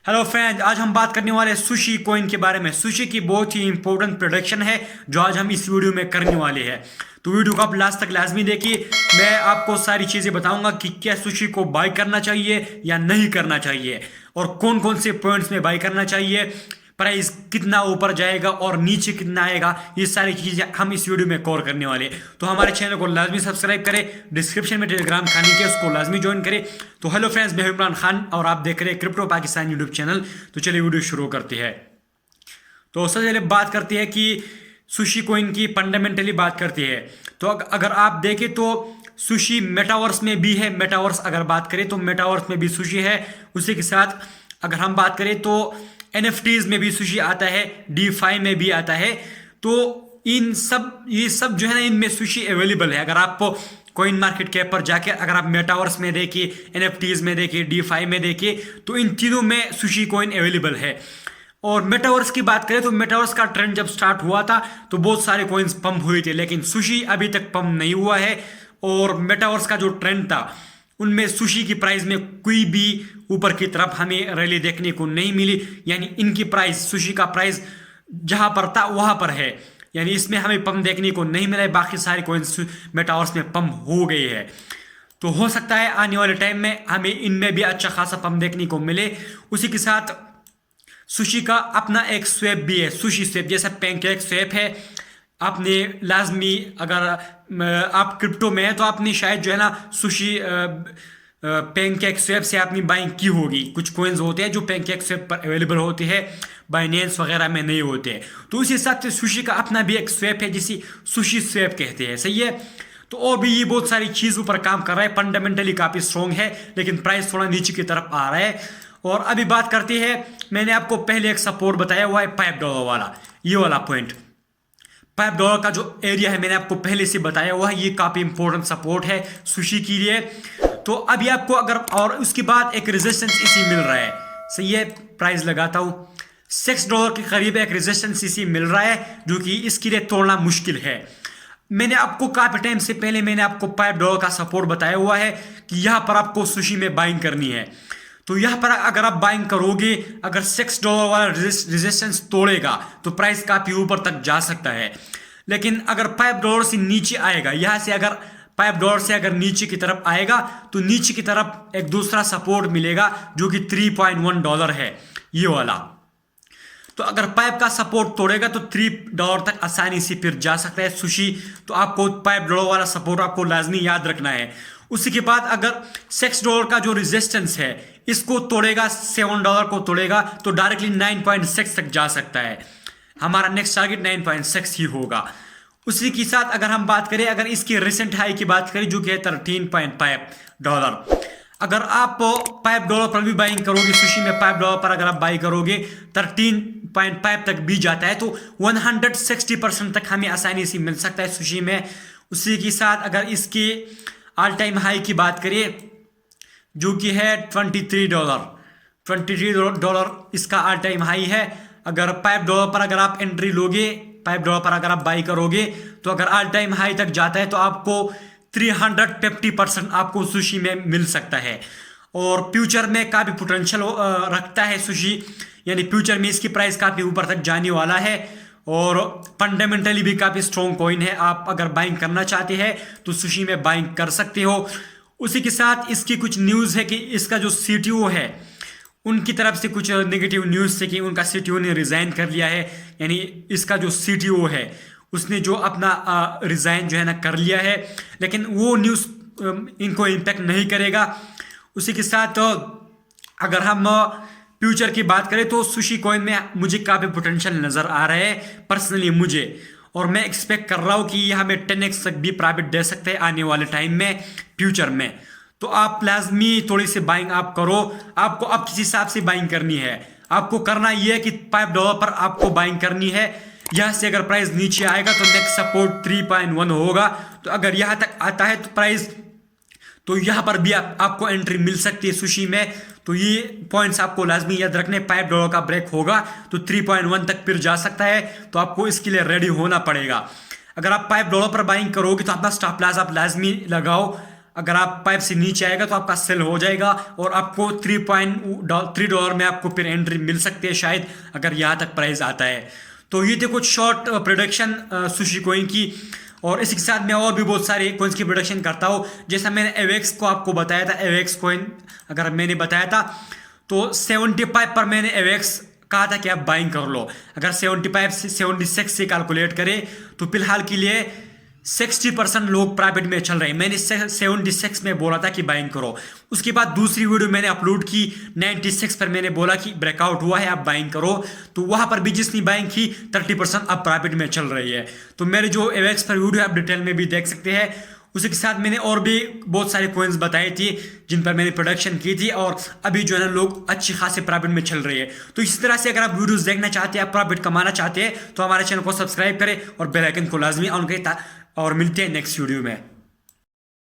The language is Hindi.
हेलो फ्रेंड्स, आज हम बात करने वाले हैं सुशी कॉइन के बारे में। सुशी की बहुत ही इंपॉर्टेंट प्रोडक्शन है जो आज हम इस वीडियो में करने वाले हैं। तो वीडियो को आप लास्ट तक लाजमी देखिए। मैं आपको सारी चीज़ें बताऊंगा कि क्या सुशी को बाय करना चाहिए या नहीं करना चाहिए, और कौन कौन से पॉइंट्स में बाय करना चाहिए, प्राइस कितना ऊपर जाएगा और नीचे कितना आएगा। ये सारी चीज़ें हम इस वीडियो में कवर करने वाले हैं। तो हमारे चैनल को लाजमी सब्सक्राइब करें, डिस्क्रिप्शन में टेलीग्राम खाने के उसको लाजमी ज्वाइन करें। तो हेलो फ्रेंड्स, मैं इमरान खान और आप देख रहे हैं क्रिप्टो पाकिस्तान यूट्यूब चैनल। तो चलिए वीडियो शुरू करते हैं। तो सबसे पहले बात करते हैं कि सुशी कॉइन की फंडामेंटली बात करती है। तो अगर आप देखें तो सुशी मेटावर्स में भी है। मेटावर्स अगर बात करें तो मेटावर्स में भी सुशी है। उसी के साथ अगर हम बात करें तो NFTs में भी सुशी आता है, DeFi में भी आता है। तो ये सब जो है ना, इनमें सुशी अवेलेबल है। अगर आप कॉइन मार्केट कैप पर जाके अगर आप मेटावर्स में देखिए, NFTs में देखिए, DeFi में देखिए, तो इन तीनों में सुशी कॉइन अवेलेबल है। और मेटावर्स की बात करें तो मेटावर्स का ट्रेंड जब स्टार्ट हुआ था तो बहुत सारे कॉइन्स पंप हुए थे, लेकिन सुशी अभी तक पंप नहीं हुआ है। और मेटावर्स का जो ट्रेंड था उनमें सुशी की प्राइस में कोई भी ऊपर की तरफ हमें रैली देखने को नहीं मिली। यानी इनकी प्राइस, सुशी का प्राइस जहां पर था वहां पर है, यानी इसमें हमें पंप देखने को नहीं मिला है। बाकी सारे कॉइन्स मेटावर्स में पंप हो गई है। तो हो सकता है आने वाले टाइम में हमें इनमें भी अच्छा खासा पंप देखने को मिले। उसी के साथ सुशी का अपना एक स्वैप भी है, सुशी स्वैप, जैसा पैनकेक स्वैप है। आपने लाजमी, अगर आप क्रिप्टो में है तो आपने शायद जो है ना सुशी पैनकेक स्वैप से आपने बाइंग की होगी। कुछ कॉइन्स होते हैं जो पैनकेक स्वैप पर अवेलेबल होते हैं, बाइनेंस वगैरह में नहीं होते। तो उस हिसाब से सुशी का अपना भी एक स्वैप है जिसे सुशी स्वैप कहते हैं। सही है। तो और भी ये बहुत सारी चीज़ों पर काम कर रहा है, फंडामेंटली काफ़ी स्ट्रॉन्ग है, लेकिन प्राइस थोड़ा नीचे की तरफ आ रहा है। और अभी बात करते हैं, मैंने आपको पहले एक सपोर्ट बताया हुआ है $5 वाला, ये वाला पॉइंट। $5 का जो एरिया है मैंने आपको पहले से बताया हुआ है, ये काफ़ी इंपॉर्टेंट सपोर्ट है सुशी के लिए। तो अभी आपको अगर, और उसके बाद एक रेजिस्टेंस इसी मिल रहा है। सही है, प्राइस लगाता हूँ, $6 के करीब एक रेजिस्टेंस इसी मिल रहा है, जो कि इसके लिए तोड़ना मुश्किल है। मैंने आपको काफ़ी टाइम से पहले मैंने आपको $5 का सपोर्ट बताया हुआ है कि यहाँ पर आपको सुशी में बाइंग करनी है। तो यहाँ पर अगर आप बाइंग करोगे, अगर $6 वाला रेजिस्टेंस तोड़ेगा तो प्राइस काफ़ी ऊपर तक जा सकता है। लेकिन अगर $5 से नीचे आएगा, यहाँ से अगर $5 से अगर नीचे की तरफ आएगा तो नीचे की तरफ एक दूसरा सपोर्ट मिलेगा जो कि $3.1 है, ये वाला। तो अगर $5 का सपोर्ट तोड़ेगा तो $3 तक आसानी से फिर जा सकता है सुशी। तो आपको $5 वाला सपोर्ट आपको लाजमी याद रखना है। उसी के बाद अगर $6 का जो रेजिस्टेंस है इसको तोड़ेगा, $7 को तोड़ेगा, तो डायरेक्टली 9.6 तक जा सकता है। हमारा नेक्स्ट टारगेट 9.6 ही होगा। उसी के साथ अगर हम बात करें, अगर इसकी रिसेंट हाई की बात करें जो कि है $13.5, अगर आप $5 पर भी बाइंग करोगे सुशी में, $5 पर अगर आप बाई करोगे 13.5 तक भी जाता है, तो 160% तक हमें आसानी से मिल सकता है सुशी में। उसी के साथ अगर इसके ऑल टाइम हाई की बात करें जो कि है $23 इसका ऑल टाइम हाई है। अगर $5 पर अगर आप एंट्री लोगे, $5 पर अगर आप बाई करोगे, तो अगर ऑल टाइम हाई तक जाता है तो आपको 350% आपको सुशी में मिल सकता है। और फ्यूचर में काफ़ी पोटेंशियल रखता है सुशी, यानी फ्यूचर में इसकी प्राइस काफ़ी ऊपर तक जाने वाला है। और फंडामेंटली भी काफ़ी स्ट्रॉन्ग कॉइन है। आप अगर बाइंग करना चाहते हैं तो सुशी में बाइंग कर सकते हो। उसी के साथ इसकी कुछ न्यूज़ है कि इसका जो CTO है उनकी तरफ से कुछ नेगेटिव न्यूज़ थे कि उनका CTO ने रिज़ाइन कर लिया है। यानी इसका जो CTO है उसने जो अपना रिज़ाइन जो है ना कर लिया है, लेकिन वो न्यूज़ इनको इम्पेक्ट नहीं करेगा। उसी के साथ अगर हम फ्यूचर की बात करें तो सुशी कॉइन में मुझे काफ़ी पोटेंशियल नज़र आ रहा है पर्सनली मुझे, और मैं एक्सपेक्ट कर रहा हूँ कि ये हमें 10x तक भी प्रॉफिट दे सकते हैं आने वाले टाइम में, फ्यूचर में। तो आप लाजमी थोड़ी सी बाइंग आप करो। आपको अब किस हिसाब से बाइंग करनी है, आपको करना ये है कि $5 पर आपको बाइंग करनी है। यहाँ से अगर प्राइस नीचे आएगा तो नेक्स्ट सपोर्ट 3.1 होगा। तो अगर यहाँ तक आता है तो प्राइस, तो यहाँ पर भी आपको एंट्री मिल सकती है सुशी में। तो ये पॉइंट्स आपको लाजमी याद रखने। $5 का ब्रेक होगा तो 3.1 तक फिर जा सकता है, तो आपको इसके लिए रेडी होना पड़ेगा। अगर आप $5 पर बाइंग करोगे तो अपना स्टॉप लॉस आप लाजमी लगाओ। अगर आप पाइप से नीचे आएगा तो आपका सेल हो जाएगा और आपको $3.3 में आपको फिर एंट्री मिल सकती है शायद, अगर यहाँ तक प्राइस आता है। तो ये थे कुछ शॉर्ट प्रोडक्शन सुशी कोइन की। और इसी के साथ मैं और भी बहुत सारे कोइंस की प्रोडक्शन करता हूँ। जैसा मैंने एवेक्स को आपको बताया था, एवेक्स कोइन अगर मैंने बताया था तो 75 पर मैंने एवेक्स कहा था कि आप बाइंग कर लो। अगर 75 से 76 से कैलकुलेट करें तो फिलहाल के लिए 60% लोग प्रॉफिट में चल रहे हैं। मैंने 76 में बोला था कि बाइंग करो। उसके बाद दूसरी वीडियो मैंने अपलोड की 96 पर, मैंने बोला कि ब्रेकआउट हुआ है आप बाइंग करो। तो वहां पर भी जिसने बाइंग की 30% अब प्रॉफिट में चल रही है। तो मेरे जो एवेक्स पर वीडियो आप डिटेल में भी देख सकते हैं। उसी के साथ मैंने और भी बहुत सारे कॉइन्स बताए थे जिन पर मैंने प्रोडक्शन की थी और अभी जो है ना लोग अच्छी खासी प्रॉफिट में चल रही है। तो इस तरह से अगर आप वीडियोस देखना चाहते हैं, आप प्रॉफिट कमाना चाहते हैं तो हमारे चैनल को सब्सक्राइब करें और बेल आइकन को लाजमी ऑन करें। और मिलते हैं नेक्स्ट वीडियो में।